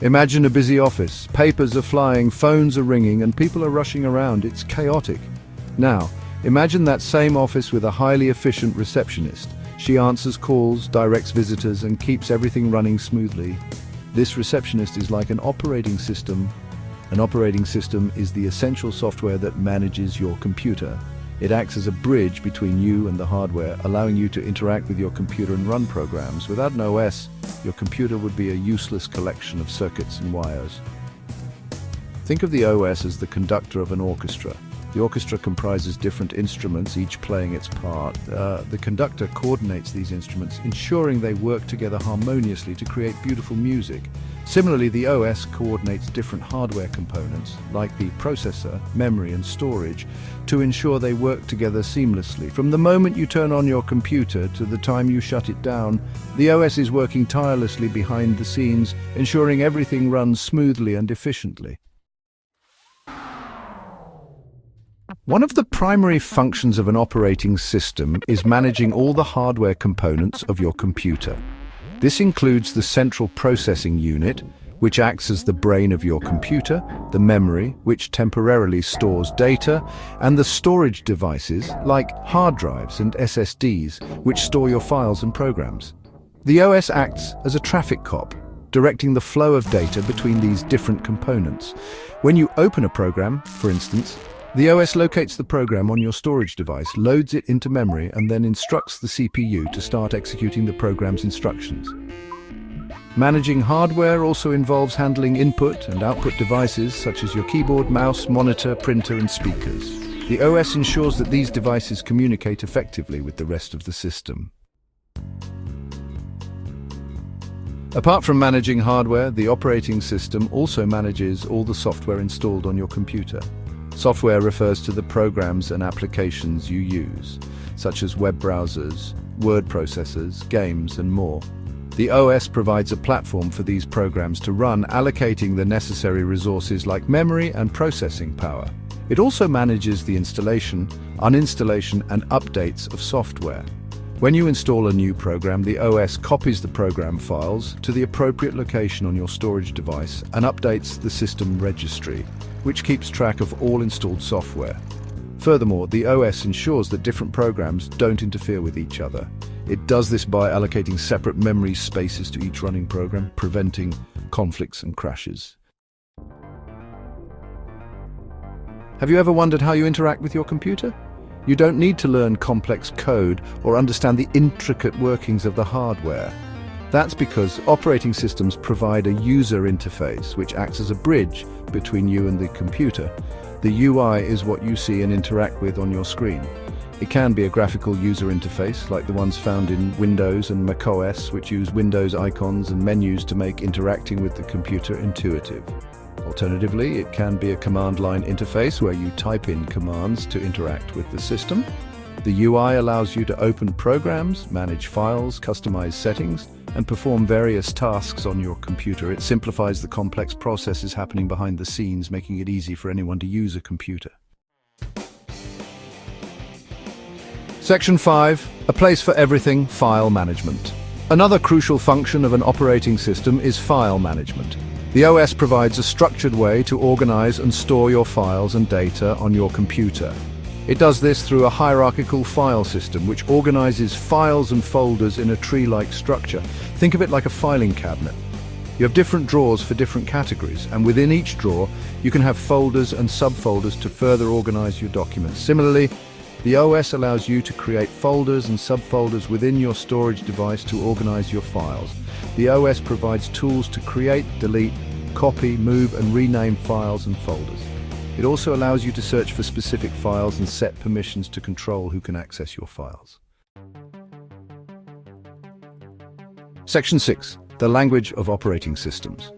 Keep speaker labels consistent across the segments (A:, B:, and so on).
A: Imagine a busy office. Papers are flying, phones are ringing, and people are rushing around. It's chaotic. Now, imagine that same office with a highly efficient receptionist. She answers calls, directs visitors, and keeps everything running smoothly. This receptionist is like an operating system. An operating system is the essential software that manages your computer. It acts as a bridge between you and the hardware, allowing you to interact with your computer and run programs. Without an OS, your computer would be a useless collection of circuits and wires. Think of the OS as the conductor of an orchestra. The orchestra comprises different instruments, each playing its part. The conductor coordinates these instruments, ensuring they work together harmoniously to create beautiful music. Similarly, the OS coordinates different hardware components, like the processor, memory, and storage, to ensure they work together seamlessly. From the moment you turn on your computer to the time you shut it down, the OS is working tirelessly behind the scenes, ensuring everything runs smoothly and efficiently. One of the primary functions of an operating system is managing all the hardware components of your computer. This includes the central processing unit, which acts as the brain of your computer, the memory, which temporarily stores data, and the storage devices, like hard drives and SSDs, which store your files and programs. The OS acts as a traffic cop, directing the flow of data between these different components. When you open a program, for instance, the OS locates the program on your storage device, loads it into memory, and then instructs the CPU to start executing the program's instructions. Managing hardware also involves handling input and output devices such as your keyboard, mouse, monitor, printer, and speakers. The OS ensures that these devices communicate effectively with the rest of the system. Apart from managing hardware, the operating system also manages all the software installed on your computer. Software refers to the programs and applications you use, such as web browsers, word processors, games, and more. The OS provides a platform for these programs to run, allocating the necessary resources like memory and processing power. It also manages the installation, uninstallation, and updates of software. When you install a new program, the OS copies the program files to the appropriate location on your storage device and updates the system registry, which keeps track of all installed software. Furthermore, the OS ensures that different programs don't interfere with each other. It does this by allocating separate memory spaces to each running program, preventing conflicts and crashes. Have you ever wondered how you interact with your computer? You don't need to learn complex code or understand the intricate workings of the hardware. That's because operating systems provide a user interface which acts as a bridge between you and the computer. The UI is what you see and interact with on your screen. It can be a graphical user interface like the ones found in Windows and macOS, which use Windows icons and menus to make interacting with the computer intuitive. Alternatively, it can be a command line interface where you type in commands to interact with the system. The UI allows you to open programs, manage files, customize settings, and perform various tasks on your computer. It simplifies the complex processes happening behind the scenes, making it easy for anyone to use a computer. Section 5. A place for everything: file management. Another crucial function of an operating system is file management. The OS provides a structured way to organize and store your files and data on your computer. It does this through a hierarchical file system which organizes files and folders in a tree-like structure. Think of it like a filing cabinet. You have different drawers for different categories, and within each drawer you can have folders and subfolders to further organize your documents. Similarly, the OS allows you to create folders and subfolders within your storage device to organize your files. The OS provides tools to create, delete, copy, move, and rename files and folders. It also allows you to search for specific files and set permissions to control who can access your files. Section 6. The language of operating systems.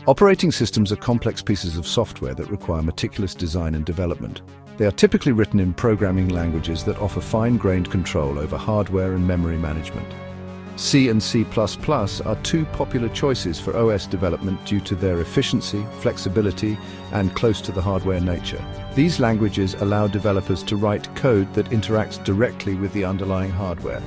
A: Operating systems are complex pieces of software that require meticulous design and development. They are typically written in programming languages that offer fine-grained control over hardware and memory management. C and C++ are two popular choices for OS development due to their efficiency, flexibility, and close-to-the-hardware nature. These languages allow developers to write code that interacts directly with the underlying hardware.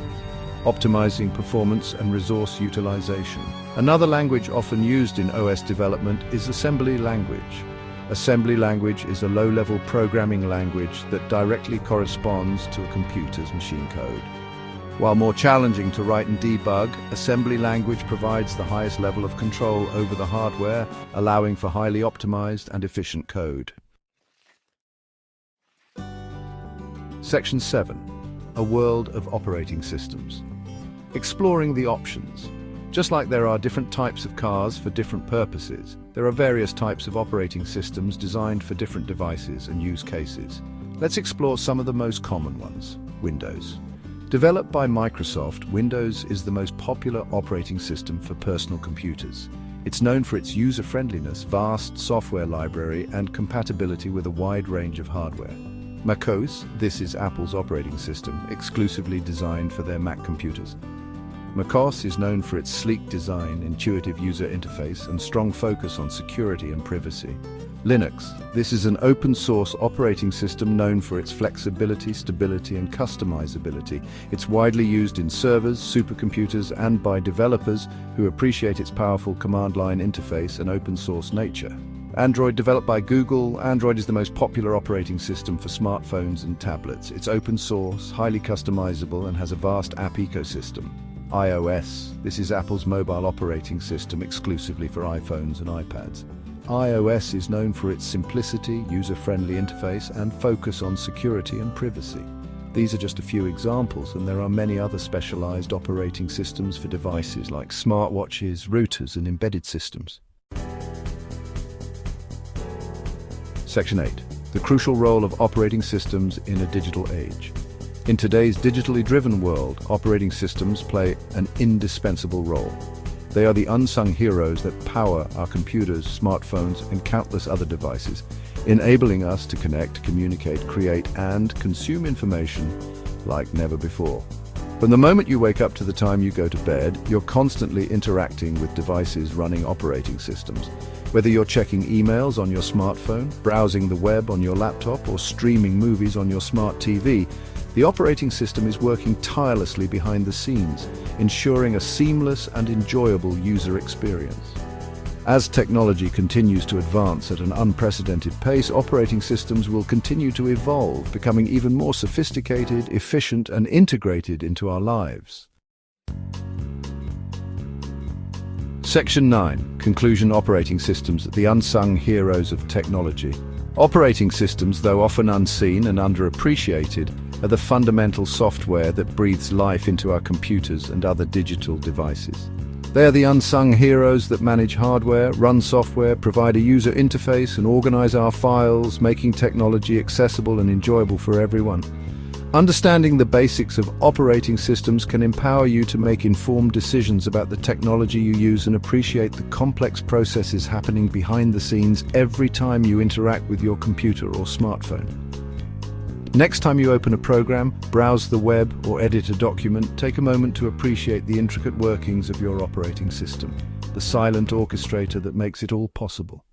A: optimizing performance and resource utilization. Another language often used in OS development is assembly language. Assembly language is a low-level programming language that directly corresponds to a computer's machine code. While more challenging to write and debug, assembly language provides the highest level of control over the hardware, allowing for highly optimized and efficient code. Section 7. A world of operating systems. Exploring the options. Just like there are different types of cars for different purposes, there are various types of operating systems designed for different devices and use cases. Let's explore some of the most common ones. Windows. Developed by Microsoft, Windows is the most popular operating system for personal computers. It's known for its user-friendliness, vast software library, and compatibility with a wide range of hardware. macOS, this is Apple's operating system, exclusively designed for their Mac computers. macOS is known for its sleek design, intuitive user interface, and strong focus on security and privacy. Linux, this is an open-source operating system known for its flexibility, stability, and customizability. It's widely used in servers, supercomputers, and by developers who appreciate its powerful command-line interface and open-source nature. Android, developed by Google, Android is the most popular operating system for smartphones and tablets. It's open source, highly customizable, and has a vast app ecosystem. iOS, this is Apple's mobile operating system exclusively for iPhones and iPads. iOS is known for its simplicity, user-friendly interface, and focus on security and privacy. These are just a few examples, and there are many other specialized operating systems for devices like smartwatches, routers, and embedded systems. Section 8. The crucial role of operating systems in a digital age. In today's digitally driven world, operating systems play an indispensable role. They are the unsung heroes that power our computers, smartphones, and countless other devices, enabling us to connect, communicate, create, and consume information like never before. From the moment you wake up to the time you go to bed, you're constantly interacting with devices running operating systems. Whether you're checking emails on your smartphone, browsing the web on your laptop, or streaming movies on your smart TV, the operating system is working tirelessly behind the scenes, ensuring a seamless and enjoyable user experience. As technology continues to advance at an unprecedented pace, operating systems will continue to evolve, becoming even more sophisticated, efficient, and integrated into our lives. Section 9. Conclusion. Operating systems, the unsung heroes of technology. Operating systems, though often unseen and underappreciated, are the fundamental software that breathes life into our computers and other digital devices. They are the unsung heroes that manage hardware, run software, provide a user interface, and organize our files, making technology accessible and enjoyable for everyone. Understanding the basics of operating systems can empower you to make informed decisions about the technology you use and appreciate the complex processes happening behind the scenes every time you interact with your computer or smartphone. Next time you open a program, browse the web, or edit a document, take a moment to appreciate the intricate workings of your operating system, the silent orchestrator that makes it all possible.